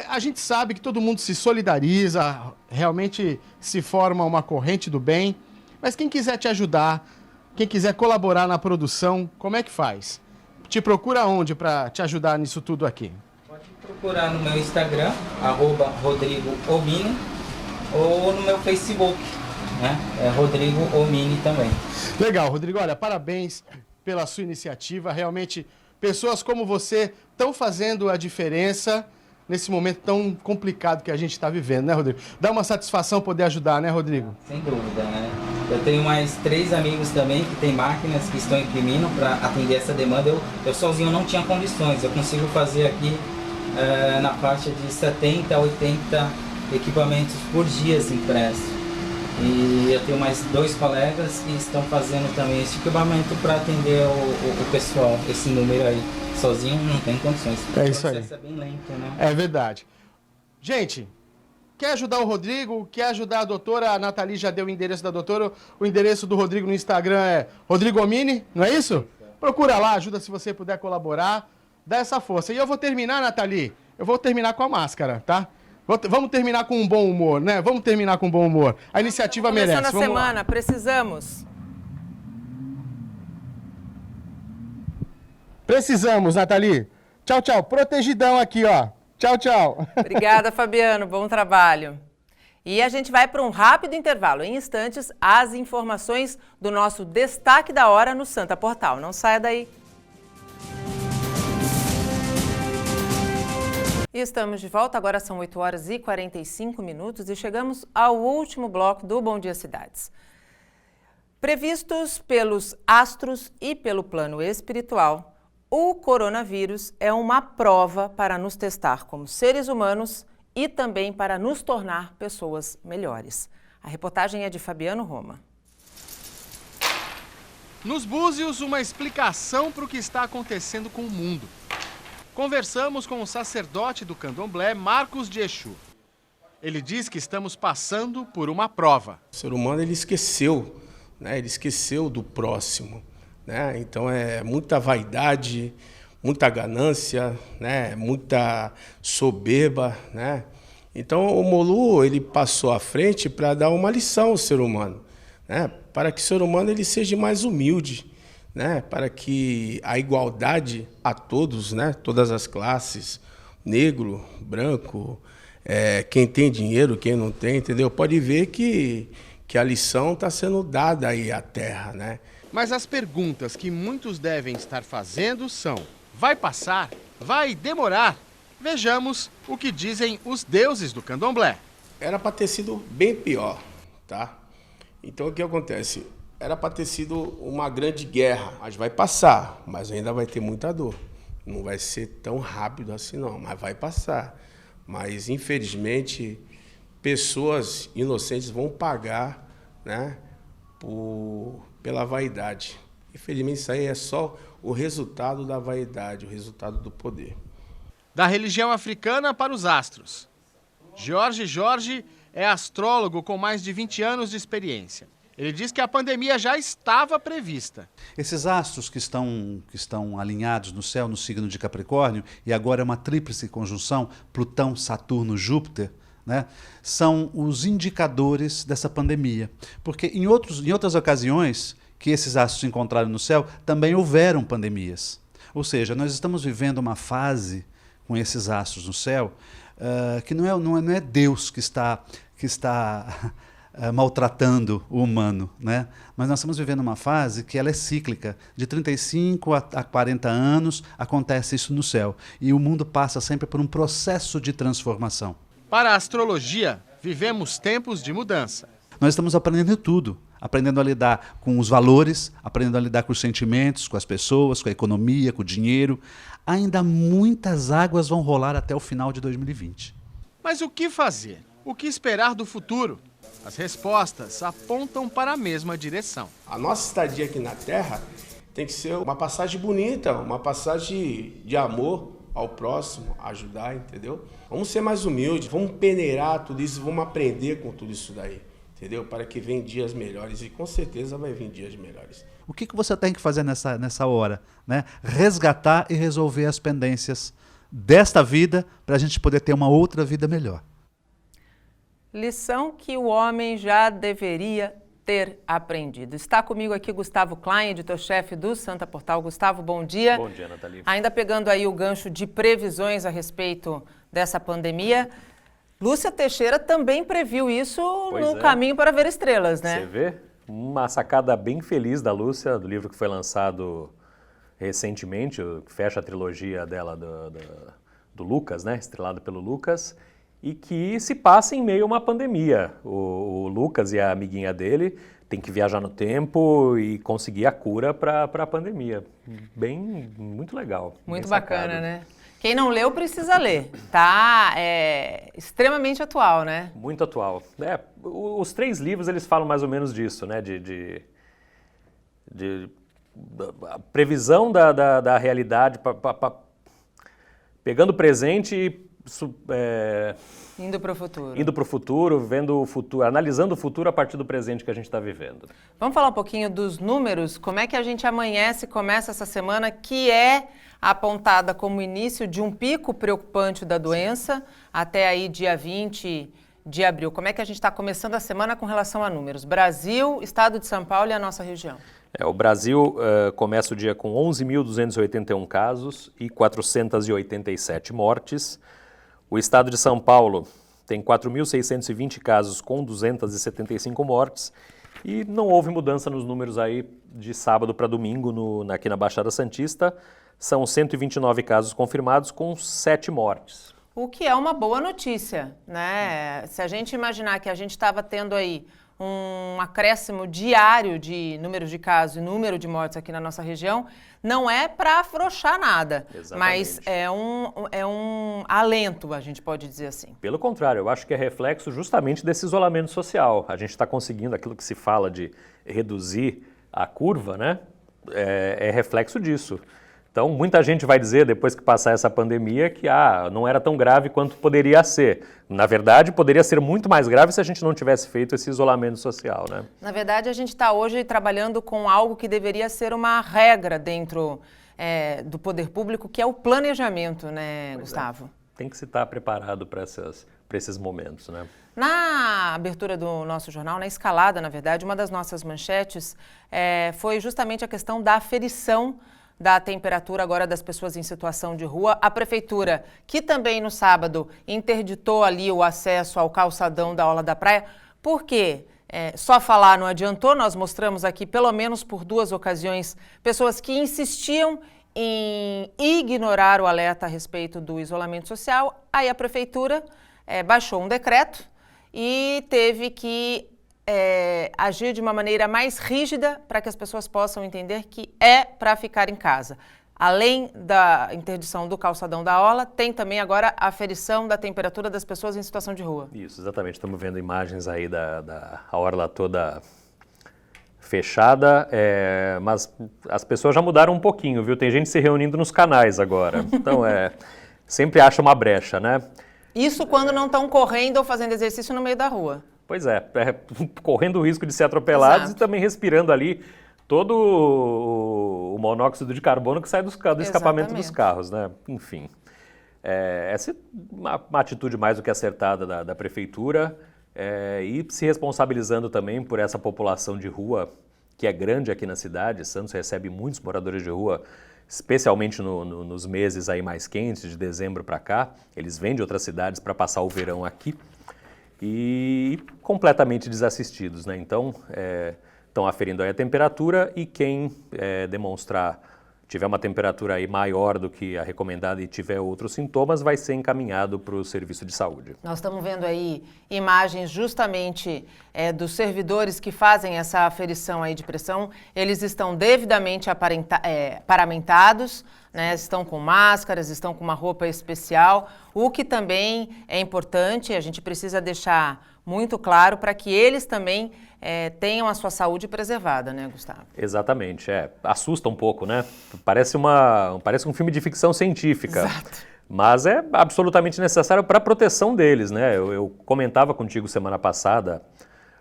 a gente sabe que todo mundo se solidariza, realmente se forma uma corrente do bem. Mas quem quiser te ajudar, quem quiser colaborar na produção, como é que faz? Te procura onde para te ajudar nisso tudo aqui? Pode procurar no meu Instagram, @RodrigoOmini, ou no meu Facebook, né? É Rodrigo Omini também. Legal, Rodrigo. Olha, parabéns pela sua iniciativa. Realmente, pessoas como você estão fazendo a diferença nesse momento tão complicado que a gente está vivendo, né, Rodrigo? Dá uma satisfação poder ajudar, né, Rodrigo? Sem dúvida, né? Eu tenho mais 3 amigos também que têm máquinas que estão imprimindo para atender essa demanda. Eu sozinho não tinha condições. Eu consigo fazer aqui na faixa de 70 a 80 equipamentos por dia impressos. E eu tenho mais 2 colegas que estão fazendo também esse equipamento para atender o pessoal. Esse número aí, sozinho não tem condições. É isso aí. O processo é bem lento, né? É verdade. Gente, quer ajudar o Rodrigo? Quer ajudar a doutora? A Nathalie já deu o endereço da doutora. O endereço do Rodrigo no Instagram é Rodrigo Omini, não é isso? Procura lá, ajuda se você puder colaborar. Dá essa força. E eu vou terminar, Nathalie, eu vou terminar com a máscara, tá? Vamos terminar com um bom humor, né? Vamos terminar com um bom humor. A iniciativa merece. Começando a semana, precisamos. Precisamos, Nathalie. Tchau, tchau. Protegidão aqui, ó. Tchau, tchau. Obrigada, Fabiano. Bom trabalho. E a gente vai para um rápido intervalo. Em instantes, as informações do nosso Destaque da Hora no Santa Portal. Não saia daí. E estamos de volta, agora são 8 horas e 45 minutos e chegamos ao último bloco do Bom Dia Cidades. Previstos pelos astros e pelo plano espiritual, o coronavírus é uma prova para nos testar como seres humanos e também para nos tornar pessoas melhores. A reportagem é de Fabiano Roma. Nos Búzios, uma explicação para o que está acontecendo com o mundo. Conversamos com o sacerdote do candomblé, Marcos de Exu. Ele diz que estamos passando por uma prova. O ser humano ele esqueceu, né? Ele esqueceu do próximo, né? Então é muita vaidade, muita ganância, né? Muita soberba, né? Então o Molu ele passou à frente para dar uma lição ao ser humano, né? Para que o ser humano ele seja mais humilde, né? Para que a igualdade a todos, né? Todas as classes, negro, branco, quem tem dinheiro, quem não tem, entendeu? Pode ver que a lição está sendo dada aí à Terra, né? Mas as perguntas que muitos devem estar fazendo são: vai passar? Vai demorar? Vejamos o que dizem os deuses do candomblé. Era para ter sido bem pior, tá? Então o que acontece? Era para ter sido uma grande guerra, mas vai passar, mas ainda vai ter muita dor. Não vai ser tão rápido assim não, mas vai passar. Mas infelizmente pessoas inocentes vão pagar, né, pela vaidade. Infelizmente isso aí é só o resultado da vaidade, o resultado do poder. Da religião africana para os astros. Jorge é astrólogo com mais de 20 anos de experiência. Ele diz que a pandemia já estava prevista. Esses astros que estão alinhados no céu, no signo de Capricórnio, e agora é uma tríplice conjunção, Plutão, Saturno, Júpiter, né, são os indicadores dessa pandemia. Porque em outras ocasiões que esses astros se encontraram no céu, também houveram pandemias. Ou seja, nós estamos vivendo uma fase com esses astros no céu, que não é Deus que está maltratando o humano, né? Mas nós estamos vivendo uma fase que ela é cíclica. De 35 a 40 anos acontece isso no céu. E o mundo passa sempre por um processo de transformação. Para a astrologia, vivemos tempos de mudança. Nós estamos aprendendo tudo. Aprendendo a lidar com os valores, aprendendo a lidar com os sentimentos, com as pessoas, com a economia, com o dinheiro. Ainda muitas águas vão rolar até o final de 2020. Mas o que fazer? O que esperar do futuro? As respostas apontam para a mesma direção. A nossa estadia aqui na Terra tem que ser uma passagem bonita, uma passagem de amor ao próximo, ajudar, entendeu? Vamos ser mais humildes, vamos peneirar tudo isso, vamos aprender com tudo isso daí, entendeu? Para que venham dias melhores e com certeza vai vir dias melhores. O que você tem que fazer nessa hora, né? Resgatar e resolver as pendências desta vida para a gente poder ter uma outra vida melhor. Lição que o homem já deveria ter aprendido. Está comigo aqui Gustavo Klein, editor-chefe do Santa Portal. Gustavo, bom dia. Bom dia, Nathalie. Ainda pegando aí o gancho de previsões a respeito dessa pandemia, Lúcia Teixeira também previu isso no Caminho para Ver Estrelas, né? Você vê? Uma sacada bem feliz da Lúcia, do livro que foi lançado recentemente, que fecha a trilogia dela do Lucas, né? Estrelado pelo Lucas. E que se passa em meio a uma pandemia. O Lucas e a amiguinha dele têm que viajar no tempo e conseguir a cura para a pandemia. Muito legal. Muito bacana, né? Quem não leu precisa ler. Tá extremamente atual, né? Muito atual. Os 3 livros eles falam mais ou menos disso, né? De previsão da realidade, pegando o presente e indo para o futuro. Indo para o futuro, vendo o futuro, analisando o futuro a partir do presente que a gente está vivendo. Vamos falar um pouquinho dos números? Como é que a gente começa essa semana, que é apontada como início de um pico preocupante da doença, até aí dia 20 de abril. Como é que a gente está começando a semana com relação a números? Brasil, Estado de São Paulo e a nossa região. O Brasil começa o dia com 11.281 casos e 487 mortes. O Estado de São Paulo tem 4.620 casos com 275 mortes e não houve mudança nos números aí de sábado para domingo aqui na Baixada Santista. São 129 casos confirmados com 7 mortes. O que é uma boa notícia, né? Se a gente imaginar que a gente estava tendo aí um acréscimo diário de número de casos e número de mortes aqui na nossa região, não é para afrouxar nada, mas é um alento, a gente pode dizer assim. Pelo contrário, eu acho que é reflexo justamente desse isolamento social. A gente está conseguindo aquilo que se fala de reduzir a curva, né? É reflexo disso. Então, muita gente vai dizer, depois que passar essa pandemia, que não era tão grave quanto poderia ser. Na verdade, poderia ser muito mais grave se a gente não tivesse feito esse isolamento social, né? Na verdade, a gente está hoje trabalhando com algo que deveria ser uma regra dentro do poder público, que é o planejamento, né, Gustavo? Tem que se estar preparado para esses momentos, né? Na abertura do nosso jornal, na escalada, na verdade, uma das nossas manchetes foi justamente a questão da aferição da temperatura agora das pessoas em situação de rua. A prefeitura, que também no sábado interditou ali o acesso ao calçadão da orla da praia, por quê? Só falar não adiantou, nós mostramos aqui pelo menos por 2 ocasiões pessoas que insistiam em ignorar o alerta a respeito do isolamento social. Aí a prefeitura baixou um decreto e teve que agir de uma maneira mais rígida para que as pessoas possam entender que é para ficar em casa. Além da interdição do calçadão da orla, tem também agora a aferição da temperatura das pessoas em situação de rua. Isso, exatamente. Estamos vendo imagens aí da orla toda fechada, mas as pessoas já mudaram um pouquinho, viu? Tem gente se reunindo nos canais agora. Então, sempre acha uma brecha, né? Isso quando não estão correndo ou fazendo exercício no meio da rua. Pois correndo o risco de ser atropelados. Exato. E também respirando ali todo o monóxido de carbono que sai do escapamento dos carros, né? Enfim, essa é uma atitude mais do que acertada da prefeitura e se responsabilizando também por essa população de rua que é grande aqui na cidade. Santos recebe muitos moradores de rua, especialmente nos meses aí mais quentes, de dezembro para cá. Eles vêm de outras cidades para passar o verão aqui. E completamente desassistidos, né? Então, estão aferindo aí a temperatura e quem tiver uma temperatura aí maior do que a recomendada e tiver outros sintomas, vai ser encaminhado para o serviço de saúde. Nós estamos vendo aí imagens justamente dos servidores que fazem essa aferição aí de pressão. Eles estão devidamente paramentados, né? Estão com máscaras, estão com uma roupa especial, o que também é importante, a gente precisa deixar muito claro para que eles também tenham a sua saúde preservada, né, Gustavo? Exatamente, assusta um pouco, né? Parece um filme de ficção científica. Exato. Mas é absolutamente necessário para a proteção deles, né? Eu comentava contigo semana passada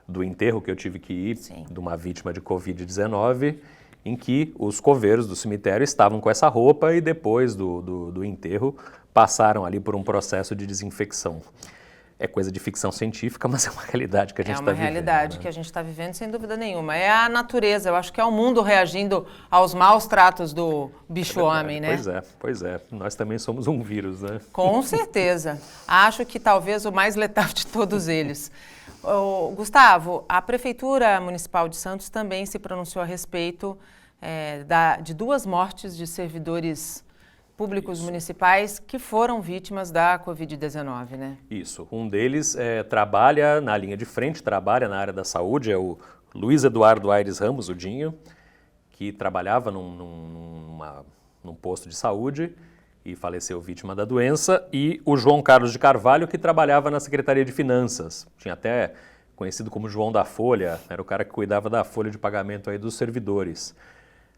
do enterro que eu tive que ir, sim, de uma vítima de Covid-19, em que os coveiros do cemitério estavam com essa roupa e depois do enterro passaram ali por um processo de desinfecção. É coisa de ficção científica, mas é uma realidade que a gente está vivendo. É uma realidade, né, que a gente está vivendo, sem dúvida nenhuma. É a natureza, eu acho que é o mundo reagindo aos maus tratos do bicho-homem, né? Pois é. Nós também somos um vírus, né? Com certeza. Acho que talvez o mais letal de todos eles. Gustavo, a Prefeitura Municipal de Santos também se pronunciou a respeito de 2 mortes de servidores públicos municipais que foram vítimas da Covid-19, né? Isso. Um deles trabalha na linha de frente, trabalha na área da saúde, é o Luiz Eduardo Aires Ramos, o Dinho, que trabalhava num posto de saúde e faleceu vítima da doença, e o João Carlos de Carvalho, que trabalhava na Secretaria de Finanças. Tinha até conhecido como João da Folha, era o cara que cuidava da folha de pagamento aí dos servidores.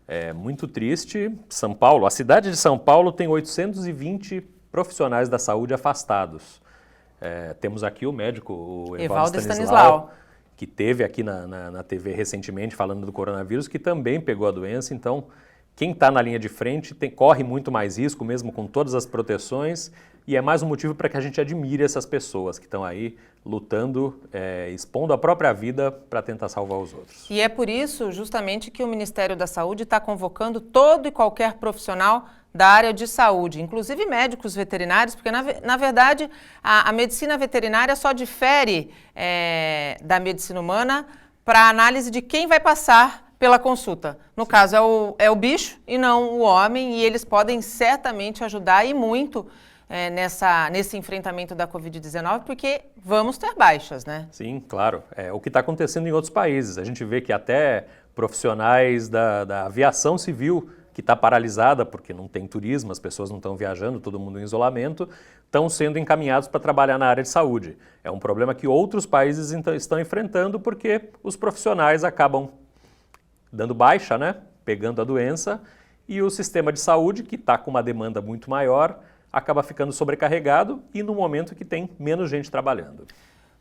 É muito triste. São Paulo, a cidade de São Paulo tem 820 profissionais da saúde afastados. Temos aqui o médico, o Evaldo Stanislau, que teve aqui na TV recentemente falando do coronavírus, que também pegou a doença. Então, quem está na linha de frente corre muito mais risco, mesmo com todas as proteções, e é mais um motivo para que a gente admire essas pessoas que estão aí lutando, expondo a própria vida para tentar salvar os outros. E é por isso, justamente, que o Ministério da Saúde está convocando todo e qualquer profissional da área de saúde, inclusive médicos veterinários, porque, na verdade, a medicina veterinária só difere da medicina humana para análise de quem vai passar pela consulta. No caso, é o bicho e não o homem, e eles podem certamente ajudar e muito nesse enfrentamento da Covid-19, porque vamos ter baixas, né? Sim, claro. É o que está acontecendo em outros países. A gente vê que até profissionais da aviação civil, que está paralisada porque não tem turismo, as pessoas não estão viajando, todo mundo em isolamento, estão sendo encaminhados para trabalhar na área de saúde. É um problema que outros países estão enfrentando porque os profissionais acabam dando baixa, né? Pegando a doença, e o sistema de saúde, que está com uma demanda muito maior, acaba ficando sobrecarregado e no momento que tem menos gente trabalhando.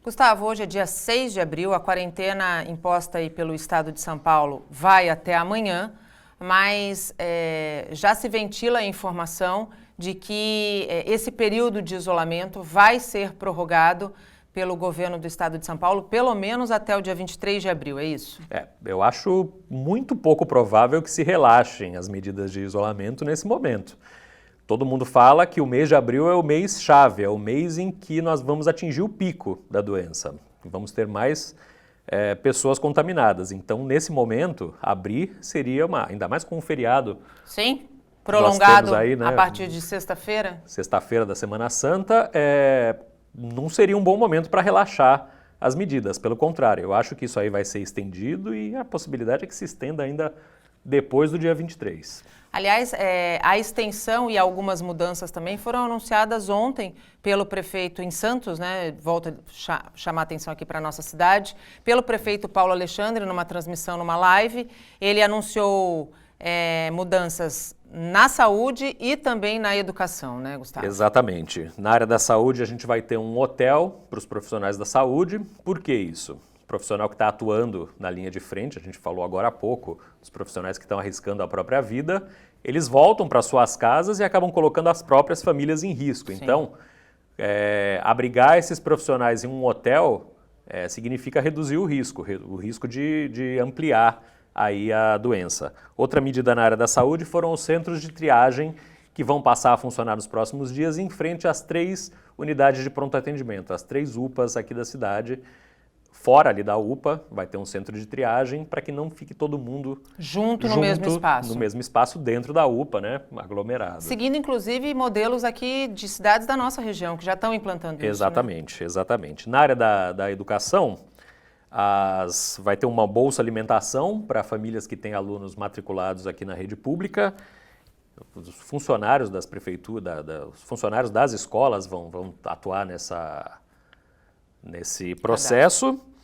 Gustavo, hoje é dia 6 de abril, a quarentena imposta aí pelo Estado de São Paulo vai até amanhã, mas já se ventila a informação de que esse período de isolamento vai ser prorrogado pelo governo do Estado de São Paulo, pelo menos até o dia 23 de abril, é isso? Eu acho muito pouco provável que se relaxem as medidas de isolamento nesse momento. Todo mundo fala que o mês de abril é o mês chave, é o mês em que nós vamos atingir o pico da doença. Vamos ter mais pessoas contaminadas. Então, nesse momento, abrir seria ainda mais com um feriado. Sim, prolongado aí, né, a partir de sexta-feira. Sexta-feira da Semana Santa, não seria um bom momento para relaxar as medidas. Pelo contrário, eu acho que isso aí vai ser estendido e a possibilidade é que se estenda ainda depois do dia 23. Aliás, a extensão e algumas mudanças também foram anunciadas ontem pelo prefeito em Santos, né? Volto a chamar a atenção aqui para a nossa cidade, pelo prefeito Paulo Alexandre, numa transmissão, numa live. Ele anunciou mudanças na saúde e também na educação, né, Gustavo? Exatamente. Na área da saúde, a gente vai ter um hotel para os profissionais da saúde. Por que isso? O profissional que está atuando na linha de frente, a gente falou agora há pouco, os profissionais que estão arriscando a própria vida, eles voltam para suas casas e acabam colocando as próprias famílias em risco. Sim. Então, abrigar esses profissionais em um hotel significa reduzir o risco de ampliar aí a doença. Outra medida na área da saúde foram os centros de triagem que vão passar a funcionar nos próximos dias em frente às 3 unidades de pronto atendimento, as 3 UPAs aqui da cidade. Fora ali da UPA, vai ter um centro de triagem para que não fique todo mundo junto no mesmo espaço. No mesmo espaço dentro da UPA, né? Aglomerado. Seguindo, inclusive, modelos aqui de cidades da nossa região, que já estão implantando isso. Exatamente, né? Exatamente. Na área da educação, vai ter uma bolsa alimentação para famílias que têm alunos matriculados aqui na rede pública. Os funcionários das prefeituras, os funcionários das escolas vão atuar nesse processo. Verdade.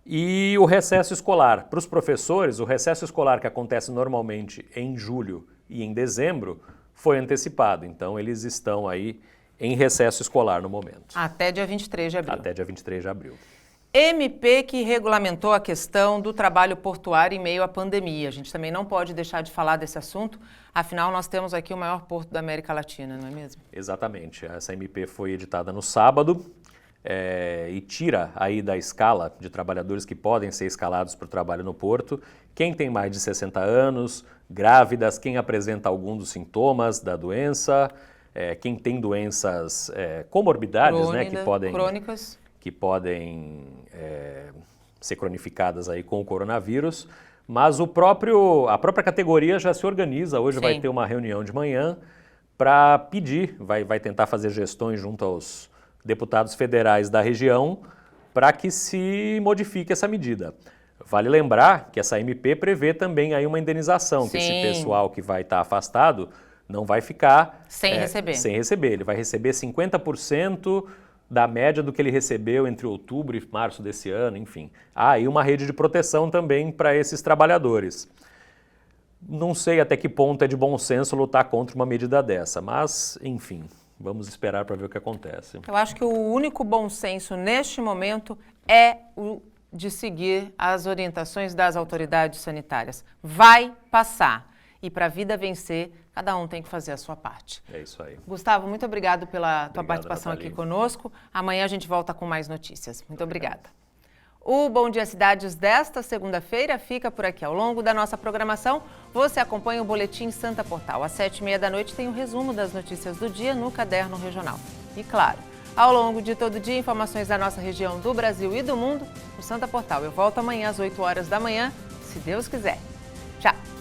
E o recesso escolar. Para os professores, o recesso escolar que acontece normalmente em julho e em dezembro foi antecipado. Então, eles estão aí em recesso escolar no momento. Até dia 23 de abril. Até dia 23 de abril. MP que regulamentou a questão do trabalho portuário em meio à pandemia. A gente também não pode deixar de falar desse assunto, afinal nós temos aqui o maior porto da América Latina, não é mesmo? Exatamente. Essa MP foi editada no sábado. E tira aí da escala de trabalhadores que podem ser escalados para o trabalho no porto quem tem mais de 60 anos, grávidas, quem apresenta algum dos sintomas da doença, quem tem doenças comorbidades, né, crônicas, que podem ser cronificadas aí com o coronavírus, mas a própria categoria já se organiza. Hoje Sim. Vai ter uma reunião de manhã para pedir, vai tentar fazer gestões junto aos deputados federais da região para que se modifique essa medida. Vale lembrar que essa MP prevê também aí uma indenização, Sim. que esse pessoal que vai estar afastado não vai ficar sem receber. Ele vai receber 50% da média do que ele recebeu entre outubro e março desse ano, enfim. Há aí uma rede de proteção também para esses trabalhadores. Não sei até que ponto é de bom senso lutar contra uma medida dessa, mas, enfim, vamos esperar para ver o que acontece. Eu acho que o único bom senso neste momento é o de seguir as orientações das autoridades sanitárias. Vai passar. E para a vida vencer, cada um tem que fazer a sua parte. É isso aí. Gustavo, muito obrigado pela tua participação aqui conosco. Amanhã a gente volta com mais notícias. Muito obrigada. O Bom Dia Cidades desta segunda-feira fica por aqui. Ao longo da nossa programação, você acompanha o Boletim Santa Portal. Às 7h30 da noite tem um resumo das notícias do dia no Caderno Regional. E claro, ao longo de todo o dia, informações da nossa região, do Brasil e do mundo no Santa Portal. Eu volto amanhã às 8 horas da manhã, se Deus quiser. Tchau!